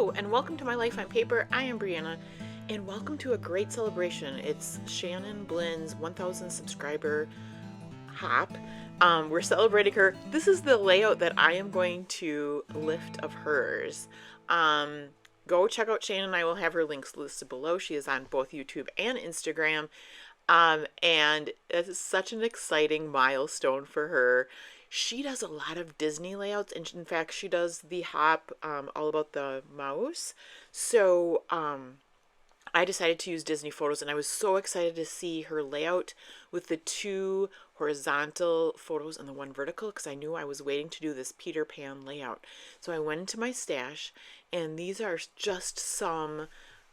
Hello and welcome to My Life on Paper. I am Brianna and welcome to a great celebration. It's Shannon Blinn's 1000 subscriber hop. We're celebrating her. This is the layout that I am going to lift of hers. Go check out Shannon. I will have her links listed below. She is on both YouTube and Instagram. And it is such an exciting milestone for her. She does a lot of Disney layouts, and in fact, she does the hop all about the mouse. So I decided to use Disney photos, and I was so excited to see her layout with the two horizontal photos and the one vertical, because I knew I was waiting to do this Peter Pan layout. So I went into my stash, and these are just some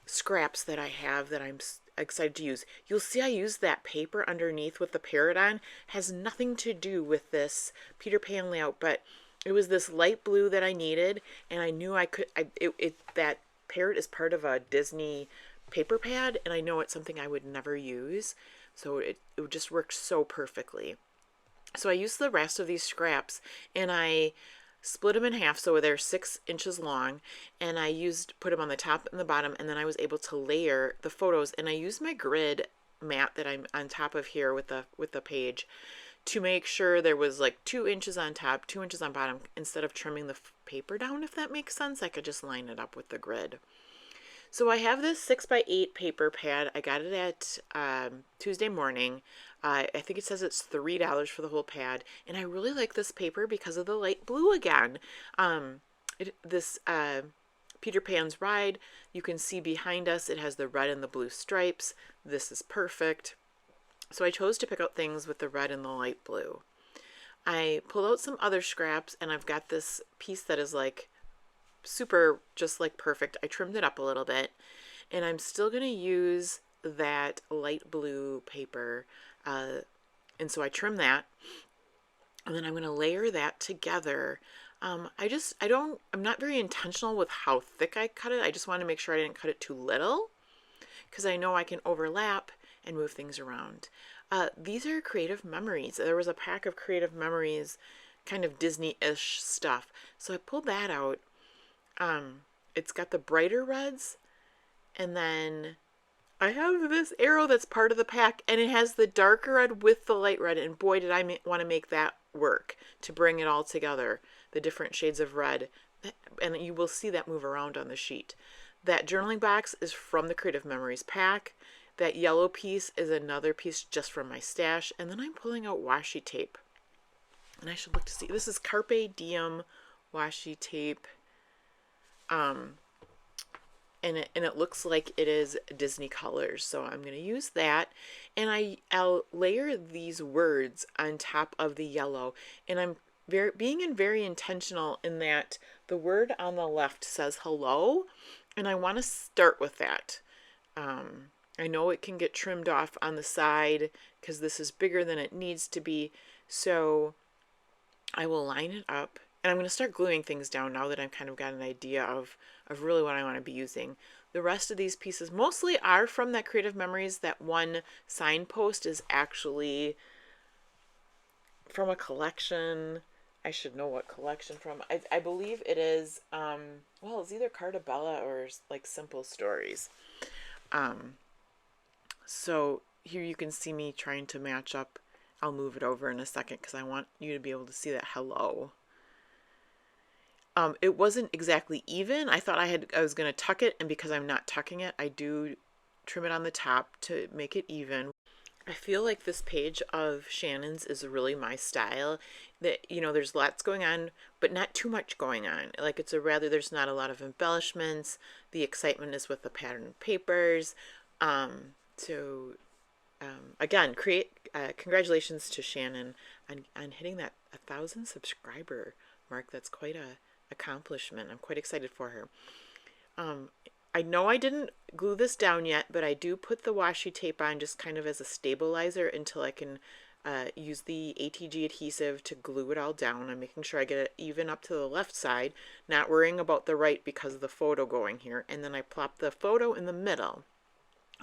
scraps that I have that I'm excited to use. You'll see I use that paper underneath with the parrot on. Has nothing to do with this Peter Pan layout, but it was this light blue that I needed, and I knew I could. That parrot is part of a Disney paper pad, and I know it's something I would never use, so it just worked so perfectly. So I used the rest of these scraps, and I split them in half so they're 6 inches long, and I put them on the top and the bottom, and then I was able to layer the photos, and I used my grid mat that I'm on top of here with the page to make sure there was like 2 inches on top, 2 inches on bottom. Instead of trimming the paper down, if that makes sense, I could just line it up with the grid. So I have this 6x8 paper pad. I got it at Tuesday morning. I think it says it's $3 for the whole pad, and I really like this paper because of the light blue again. This Peter Pan's Ride, you can see behind us it has the red and the blue stripes. This is perfect. So I chose to pick out things with the red and the light blue. I pulled out some other scraps, and I've got this piece that is like super, just like perfect. I trimmed it up a little bit, and I'm still going to use that light blue paper, and so I trim that, and then I'm going to layer that together. I'm not very intentional with how thick I cut it. I just want to make sure I didn't cut it too little, because I know I can overlap and move things around. These are Creative Memories. There was a pack of Creative Memories, kind of Disney-ish stuff, so I pulled that out. It's got the brighter reds, and then I have this arrow that's part of the pack, and it has the darker red with the light red, and boy did I want to make that work to bring it all together, the different shades of red, and you will see that move around on the sheet. That journaling box is from the Creative Memories pack. That yellow piece is another piece just from my stash, and then I'm pulling out washi tape, and I should look to see. This is Carpe Diem washi tape. And it looks like it is Disney colors, so I'm going to use that, and I'll layer these words on top of the yellow, and I'm being very intentional in that the word on the left says hello, and I want to start with that. I know it can get trimmed off on the side because this is bigger than it needs to be, so I will line it up. And I'm going to start gluing things down now that I've kind of got an idea of really what I want to be using. The rest of these pieces mostly are from that Creative Memories. That one signpost is actually from a collection. I should know what collection from. I believe it is, well, it's either Cartabella or like Simple Stories. So here you can see me trying to match up. I'll move it over in a second because I want you to be able to see that hello. It wasn't exactly even. I thought I was going to tuck it, and because I'm not tucking it, I do trim it on the top to make it even. I feel like this page of Shannon's is really my style. That, you know, there's lots going on, but not too much going on. Like there's not a lot of embellishments. The excitement is with the pattern papers. Again, congratulations to Shannon on hitting that 1,000 subscriber mark. That's quite a accomplishment. I'm quite excited for her. I know I didn't glue this down yet, but I do put the washi tape on just kind of as a stabilizer until I can use the ATG adhesive to glue it all down. I'm making sure I get it even up to the left side, not worrying about the right because of the photo going here, and then I plop the photo in the middle.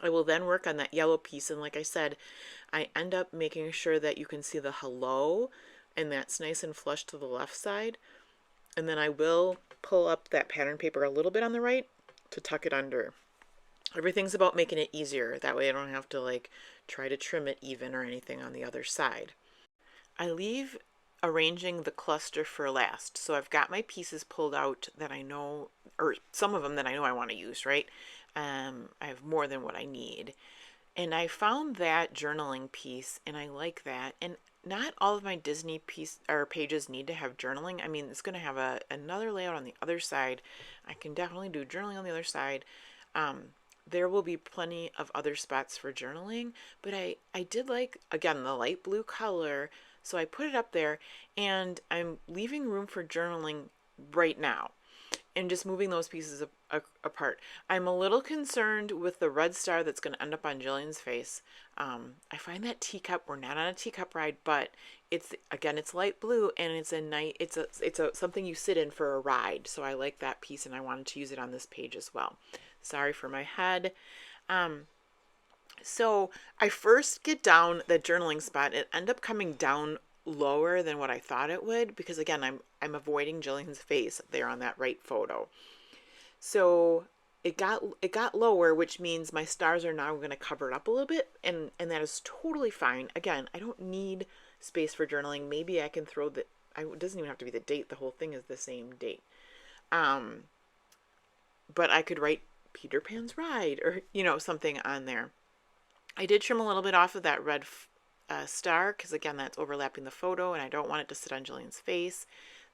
I will then work on that yellow piece, and like I said, I end up making sure that you can see the hello, and that's nice and flush to the left side. And then I will pull up that pattern paper a little bit on the right to tuck it under. Everything's about making it easier. That way I don't have to like try to trim it even or anything on the other side. I leave arranging the cluster for last. So I've got my pieces pulled out that I know, or some of them that I know I want to use, right? I have more than what I need. And I found that journaling piece and I like that. And not all of my Disney piece or pages need to have journaling. I mean, it's going to have another layout on the other side. I can definitely do journaling on the other side. There will be plenty of other spots for journaling, but I did like, again, the light blue color, so I put it up there, and I'm leaving room for journaling right now and just moving those pieces apart. I'm a little concerned with the red star that's going to end up on Jillian's face. I find that teacup, we're not on a teacup ride, but it's, again, it's light blue, and it's a night, it's a something you sit in for a ride. So I like that piece, and I wanted to use it on this page as well. Sorry for my head. So I first get down the journaling spot. It ended up coming down lower than what I thought it would, because again, I'm avoiding Jillian's face there on that right photo. So it got lower, which means my stars are now going to cover it up a little bit, and that is totally fine. Again, I don't need space for journaling. Maybe I can throw it doesn't even have to be the date. The whole thing is the same date. But I could write Peter Pan's Ride, or something on there. I did trim a little bit off of that red star, because again, that's overlapping the photo and I don't want it to sit on Jillian's face.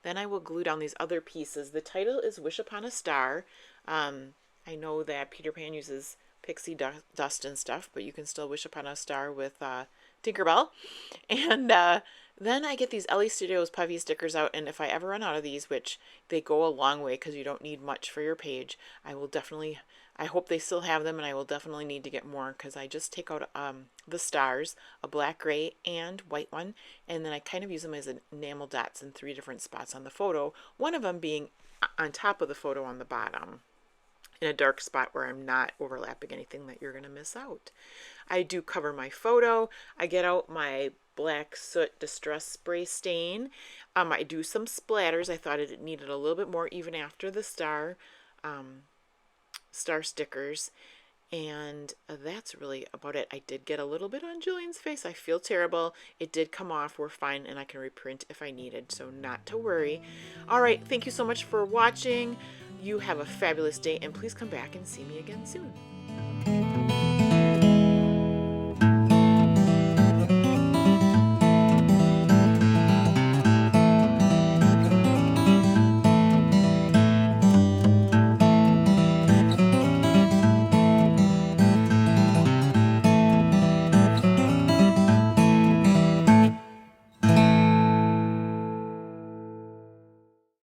Then I will glue down these other pieces. The title is Wish Upon a Star. I know that Peter Pan uses pixie dust and stuff, but you can still wish upon a star with Tinkerbell. And then I get these LE Studios puffy stickers out, and if I ever run out of these, which they go a long way because you don't need much for your page, I hope they still have them, and I will definitely need to get more, because I just take out the stars, a black, gray, and white one, and then I kind of use them as enamel dots in 3 different spots on the photo, one of them being on top of the photo on the bottom, in a dark spot where I'm not overlapping anything that you're going to miss out. I do cover my photo. I get out my black soot distress spray stain. I do some splatters. I thought it needed a little bit more even after the star stickers. And that's really about it. I did get a little bit on Jillian's face. I feel terrible. It did come off. We're fine, and I can reprint if I needed, so not to worry. All right, thank you so much for watching. You have a fabulous day, and please come back and see me again soon.